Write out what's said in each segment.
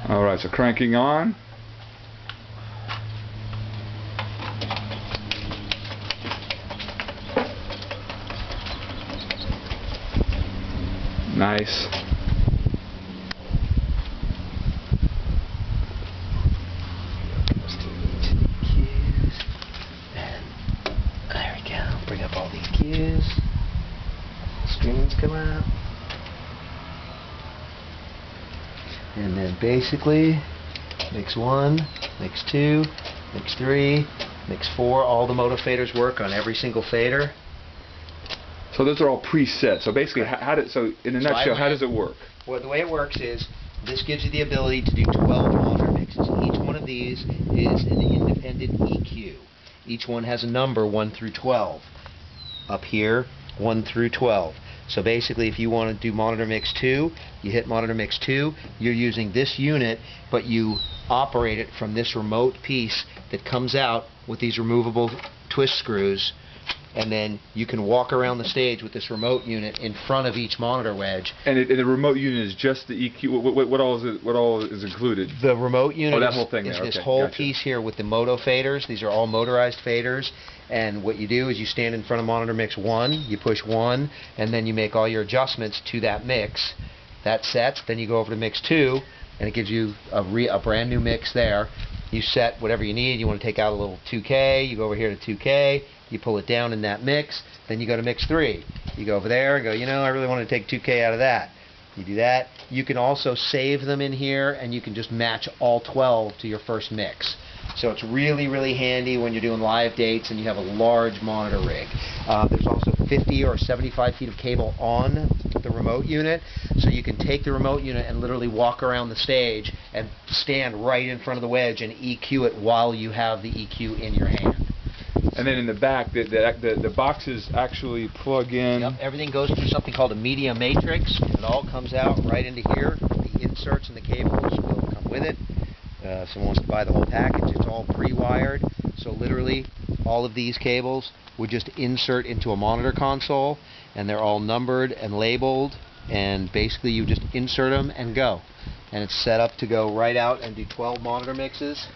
Alright, so cranking on. Nice. There we go. Bring up all these cues. Screens come out. And then basically mix 1, mix 2, mix 3, mix 4. All the moto faders work on every single fader. So those are all preset. So basically, so in a nutshell, how does it work? Well, the way it works is this gives you the ability to do 12 monitor mixes. Each one of these is an independent EQ. Each one has a number 1 through 12. Up here, 1 through 12. So basically, if you want to do monitor mix 2, you hit monitor mix 2, you're using this unit, but you operate it from this remote piece that comes out with these removable twist screws, and then you can walk around the stage with this remote unit in front of each monitor wedge. And the remote unit is just the EQ. What all is included? The remote unit that whole thing is there. this Okay, whole gotcha. piece here with the moto faders. These are all motorized faders. And what you do is you stand in front of monitor mix 1, you push 1, and then you make all your adjustments to that mix. That sets, then you go over to mix 2, and it gives you a brand new mix there. You set whatever you need. You want to take out a little 2K, you go over here to 2K, you pull it down in that mix, then you go to mix 3. You go over there and go, I really want to take 2K out of that. You do that. You can also save them in here, and you can just match all 12 to your first mix. So it's really, really handy when you're doing live dates and you have a large monitor rig. There's also 50 or 75 feet of cable on the remote unit, so you can take the remote unit and literally walk around the stage and stand right in front of the wedge and EQ it while you have the EQ in your hand. And then in the back, the boxes actually plug in. Yep, everything goes through something called a media matrix. It all comes out right into here. The inserts and the cables will come with it. Someone wants to buy the whole package, it's all pre-wired. So literally, all of these cables would just insert into a monitor console, and they're all numbered and labeled, and basically you just insert them and go. And it's set up to go right out and do 12 monitor mixes,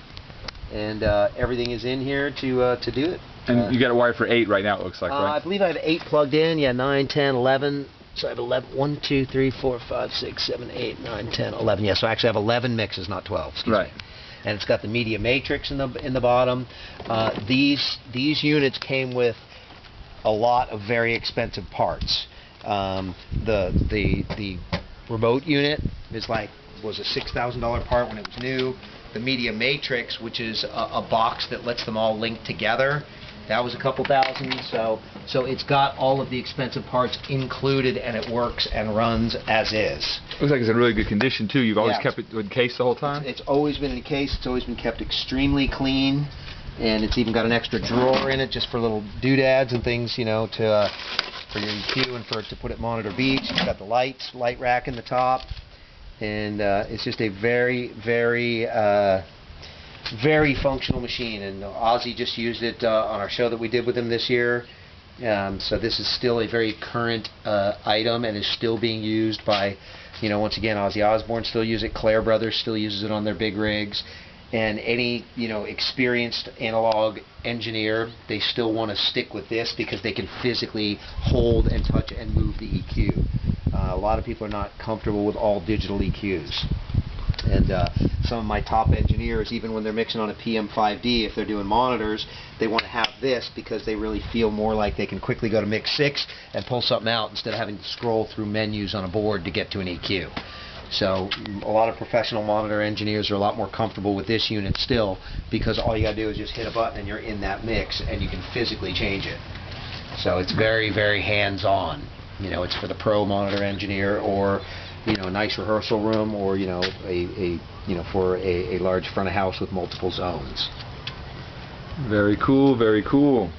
and everything is in here to do it. And you got it wired for 8 right now, it looks like, right? I believe I have 8 plugged in, 9, 10, 11. So I have 11, 1, 2, 3, 4, 5, 6, 7, 8, 9, 10, 11. Yeah, so I actually have 11 mixes, not 12. Excuse me. And it's got the media matrix in the bottom. These units came with a lot of very expensive parts. The remote unit was a $6,000 part when it was new. The media matrix, which is a box that lets them all link together, that was a couple thousand. So it's got all of the expensive parts included, and it works and runs as is. Looks like it's in really good condition too. You've always kept it in case the whole time? It's always been in case. It's always been kept extremely clean, and it's even got an extra drawer in it just for little doodads and things, for your EQ and to put it monitor beats. It's got the light rack in the top, and it's just a very, very very functional machine. And Ozzy just used it on our show that we did with him this year. So this is still a very current item and is still being used by, once again, Ozzy Osbourne still uses it, Claire Brothers still uses it on their big rigs, and any, experienced analog engineer, they still want to stick with this because they can physically hold and touch and move the EQ. A lot of people are not comfortable with all digital EQs. And some of my top engineers, even when they're mixing on a PM5D, if they're doing monitors, they want to have this because they really feel more like they can quickly go to mix 6 and pull something out instead of having to scroll through menus on a board to get to an EQ. So a lot of professional monitor engineers are a lot more comfortable with this unit still, because all you got to do is just hit a button and you're in that mix and you can physically change it. So it's very, very hands-on. It's for the pro monitor engineer, or a nice rehearsal room, or for a large front of house with multiple zones. Very cool, very cool.